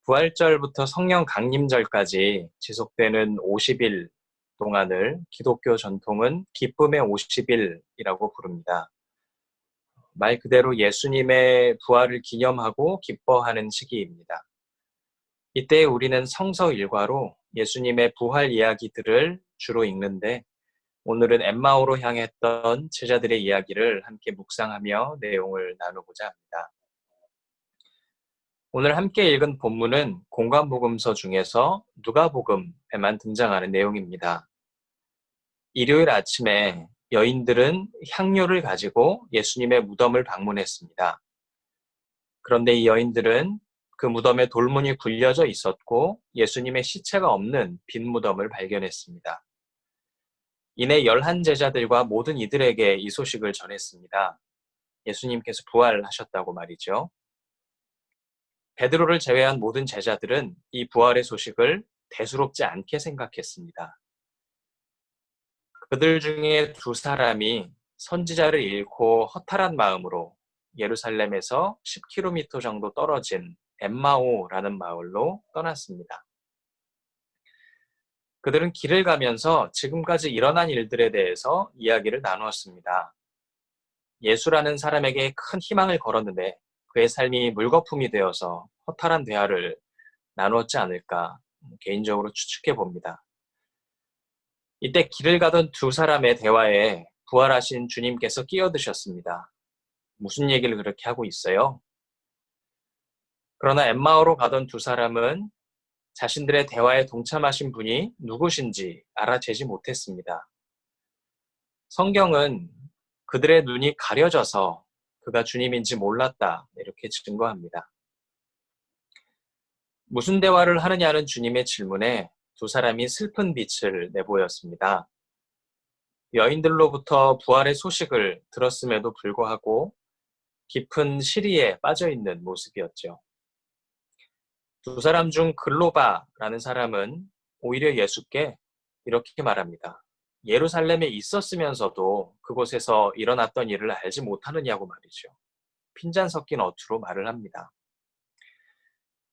부활절부터 성령 강림절까지 지속되는 50일 동안을 기독교 전통은 기쁨의 50일이라고 부릅니다. 말 그대로 예수님의 부활을 기념하고 기뻐하는 시기입니다. 이때 우리는 성서 일과로 예수님의 부활 이야기들을 주로 읽는데 오늘은 엠마오로 향했던 제자들의 이야기를 함께 묵상하며 내용을 나누고자 합니다. 오늘 함께 읽은 본문은 공관복음서 중에서 누가복음에만 등장하는 내용입니다. 일요일 아침에 여인들은 향료를 가지고 예수님의 무덤을 방문했습니다. 그런데 이 여인들은 그 무덤에 돌문이 굴려져 있었고 예수님의 시체가 없는 빈 무덤을 발견했습니다. 이내 11 제자들과 모든 이들에게 이 소식을 전했습니다. 예수님께서 부활하셨다고 말이죠. 베드로를 제외한 모든 제자들은 이 부활의 소식을 대수롭지 않게 생각했습니다. 그들 중에 2 사람이 선지자를 잃고 허탈한 마음으로 예루살렘에서 10km 정도 떨어진 엠마오라는 마을로 떠났습니다. 그들은 길을 가면서 지금까지 일어난 일들에 대해서 이야기를 나누었습니다. 예수라는 사람에게 큰 희망을 걸었는데 그의 삶이 물거품이 되어서 허탈한 대화를 나누었지 않을까 개인적으로 추측해 봅니다. 이때 길을 가던 2 사람의 대화에 부활하신 주님께서 끼어드셨습니다. 무슨 얘기를 그렇게 하고 있어요? 그러나 엠마오로 가던 2 사람은 자신들의 대화에 동참하신 분이 누구신지 알아채지 못했습니다. 성경은 그들의 눈이 가려져서 그가 주님인지 몰랐다 이렇게 증거합니다. 무슨 대화를 하느냐는 주님의 질문에 2 사람이 슬픈 빛을 내보였습니다. 여인들로부터 부활의 소식을 들었음에도 불구하고 깊은 시리에 빠져있는 모습이었죠. 2 사람 중 글로바라는 사람은 오히려 예수께 이렇게 말합니다. 예루살렘에 있었으면서도 그곳에서 일어났던 일을 알지 못하느냐고 말이죠. 핀잔 섞인 어투로 말을 합니다.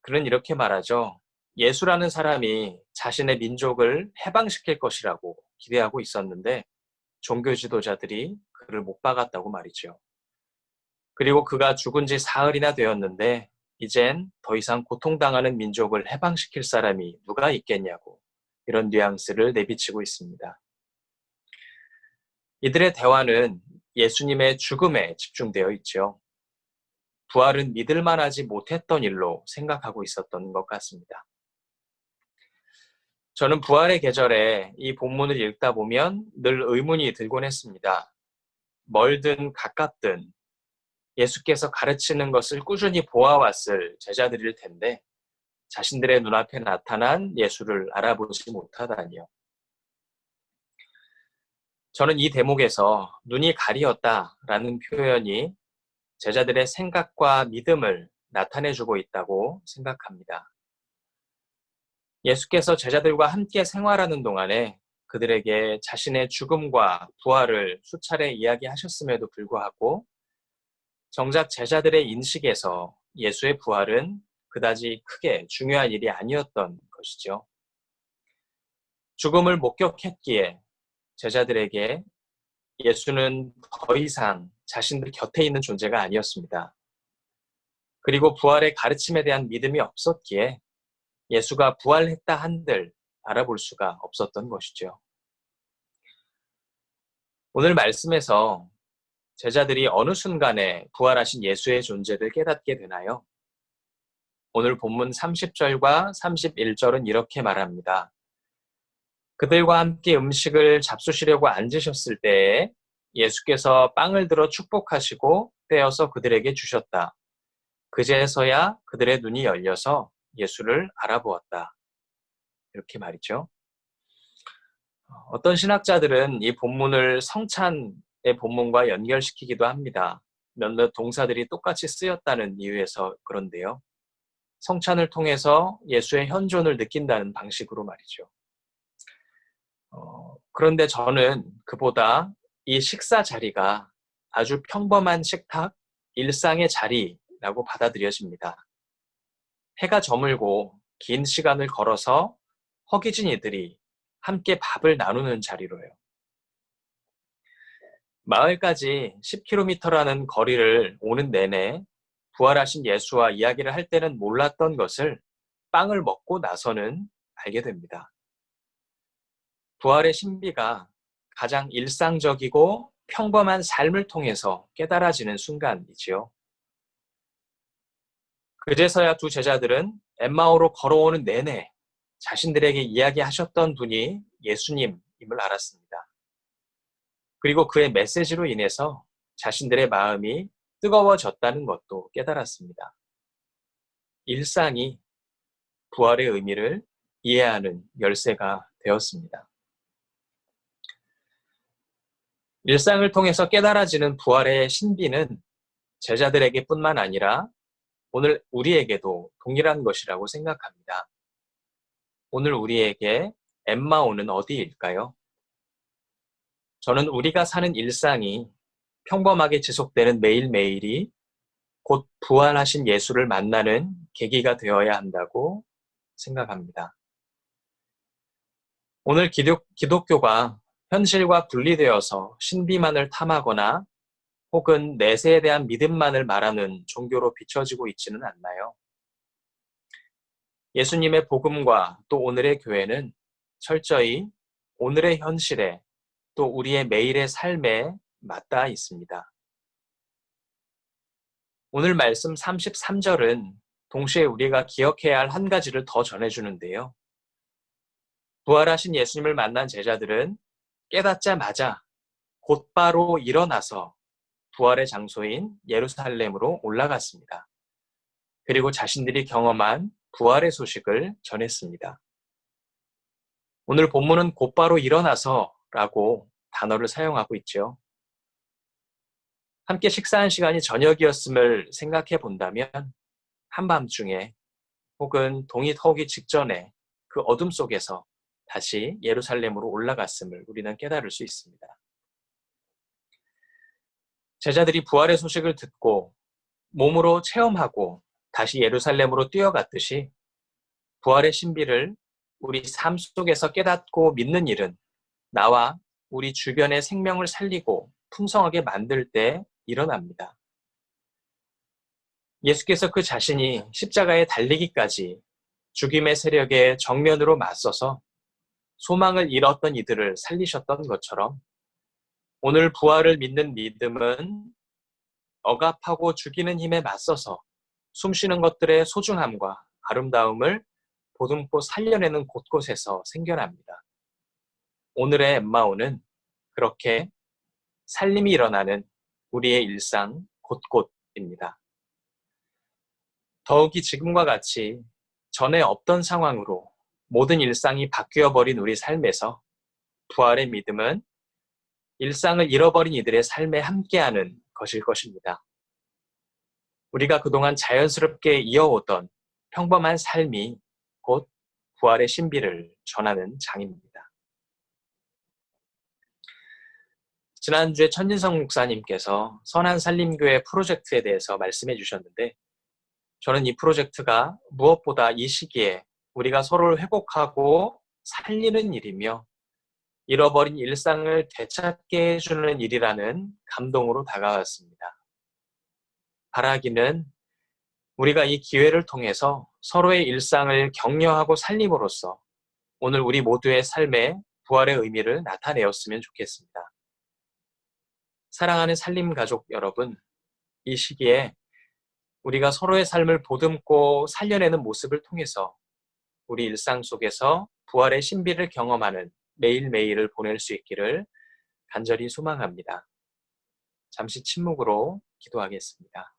그는 이렇게 말하죠. 예수라는 사람이 자신의 민족을 해방시킬 것이라고 기대하고 있었는데 종교 지도자들이 그를 못 박았다고 말이죠. 그리고 그가 죽은 지 사흘이나 되었는데 이젠 더 이상 고통당하는 민족을 해방시킬 사람이 누가 있겠냐고 이런 뉘앙스를 내비치고 있습니다. 이들의 대화는 예수님의 죽음에 집중되어 있죠. 부활은 믿을 만하지 못했던 일로 생각하고 있었던 것 같습니다. 저는 부활의 계절에 이 본문을 읽다 보면 늘 의문이 들곤 했습니다. 멀든 가깝든 예수께서 가르치는 것을 꾸준히 보아왔을 제자들일 텐데 자신들의 눈앞에 나타난 예수를 알아보지 못하다니요. 저는 이 대목에서 눈이 가리었다라는 표현이 제자들의 생각과 믿음을 나타내주고 있다고 생각합니다. 예수께서 제자들과 함께 생활하는 동안에 그들에게 자신의 죽음과 부활을 수차례 이야기하셨음에도 불구하고 정작 제자들의 인식에서 예수의 부활은 그다지 크게 중요한 일이 아니었던 것이죠. 죽음을 목격했기에 제자들에게 예수는 더 이상 자신들 곁에 있는 존재가 아니었습니다. 그리고 부활의 가르침에 대한 믿음이 없었기에 예수가 부활했다 한들 알아볼 수가 없었던 것이죠. 오늘 말씀에서 제자들이 어느 순간에 부활하신 예수의 존재를 깨닫게 되나요? 오늘 본문 30절과 31절은 이렇게 말합니다. 그들과 함께 음식을 잡수시려고 앉으셨을 때에 예수께서 빵을 들어 축복하시고 떼어서 그들에게 주셨다. 그제서야 그들의 눈이 열려서 예수를 알아보았다. 이렇게 말이죠. 어떤 신학자들은 이 본문을 성찬의 본문과 연결시키기도 합니다. 몇몇 동사들이 똑같이 쓰였다는 이유에서 그런데요. 성찬을 통해서 예수의 현존을 느낀다는 방식으로 말이죠. 그런데 저는 그보다 이 식사 자리가 아주 평범한 식탁, 일상의 자리라고 받아들여집니다. 해가 저물고 긴 시간을 걸어서 허기진 이들이 함께 밥을 나누는 자리로요. 마을까지 10km라는 거리를 오는 내내 부활하신 예수와 이야기를 할 때는 몰랐던 것을 빵을 먹고 나서는 알게 됩니다. 부활의 신비가 가장 일상적이고 평범한 삶을 통해서 깨달아지는 순간이지요. 그제서야 두 제자들은 엠마오로 걸어오는 내내 자신들에게 이야기하셨던 분이 예수님임을 알았습니다. 그리고 그의 메시지로 인해서 자신들의 마음이 뜨거워졌다는 것도 깨달았습니다. 일상이 부활의 의미를 이해하는 열쇠가 되었습니다. 일상을 통해서 깨달아지는 부활의 신비는 제자들에게뿐만 아니라 오늘 우리에게도 동일한 것이라고 생각합니다. 오늘 우리에게 엠마오는 어디일까요? 저는 우리가 사는 일상이 평범하게 지속되는 매일매일이 곧 부활하신 예수를 만나는 계기가 되어야 한다고 생각합니다. 오늘 기독교가 현실과 분리되어서 신비만을 탐하거나 혹은 내세에 대한 믿음만을 말하는 종교로 비춰지고 있지는 않나요? 예수님의 복음과 또 오늘의 교회는 철저히 오늘의 현실에 또 우리의 매일의 삶에 맞닿아 있습니다. 오늘 말씀 33절은 동시에 우리가 기억해야 할 한 가지를 더 전해주는데요. 부활하신 예수님을 만난 제자들은 깨닫자마자 곧바로 일어나서 부활의 장소인 예루살렘으로 올라갔습니다. 그리고 자신들이 경험한 부활의 소식을 전했습니다. 오늘 본문은 곧바로 일어나서라고 단어를 사용하고 있죠. 함께 식사한 시간이 저녁이었음을 생각해 본다면 한밤중에 혹은 동이 터오기 직전에 그 어둠 속에서 다시 예루살렘으로 올라갔음을 우리는 깨달을 수 있습니다. 제자들이 부활의 소식을 듣고 몸으로 체험하고 다시 예루살렘으로 뛰어갔듯이 부활의 신비를 우리 삶 속에서 깨닫고 믿는 일은 나와 우리 주변의 생명을 살리고 풍성하게 만들 때 일어납니다. 예수께서 그 자신이 십자가에 달리기까지 죽임의 세력에 정면으로 맞서서 소망을 잃었던 이들을 살리셨던 것처럼 오늘 부활을 믿는 믿음은 억압하고 죽이는 힘에 맞서서 숨쉬는 것들의 소중함과 아름다움을 보듬고 살려내는 곳곳에서 생겨납니다. 오늘의 엠마오는 그렇게 살림이 일어나는 우리의 일상 곳곳입니다. 더욱이 지금과 같이 전에 없던 상황으로 모든 일상이 바뀌어버린 우리 삶에서 부활의 믿음은 일상을 잃어버린 이들의 삶에 함께하는 것일 것입니다. 우리가 그동안 자연스럽게 이어오던 평범한 삶이 곧 부활의 신비를 전하는 장입니다. 지난주에 천진성 목사님께서 선한살림교회 프로젝트에 대해서 말씀해 주셨는데 저는 이 프로젝트가 무엇보다 이 시기에 우리가 서로를 회복하고 살리는 일이며 잃어버린 일상을 되찾게 해주는 일이라는 감동으로 다가왔습니다. 바라기는 우리가 이 기회를 통해서 서로의 일상을 격려하고 살림으로써 오늘 우리 모두의 삶에 부활의 의미를 나타내었으면 좋겠습니다. 사랑하는 살림 가족 여러분, 이 시기에 우리가 서로의 삶을 보듬고 살려내는 모습을 통해서 우리 일상 속에서 부활의 신비를 경험하는 매일매일을 보낼 수 있기를 간절히 소망합니다. 잠시 침묵으로 기도하겠습니다.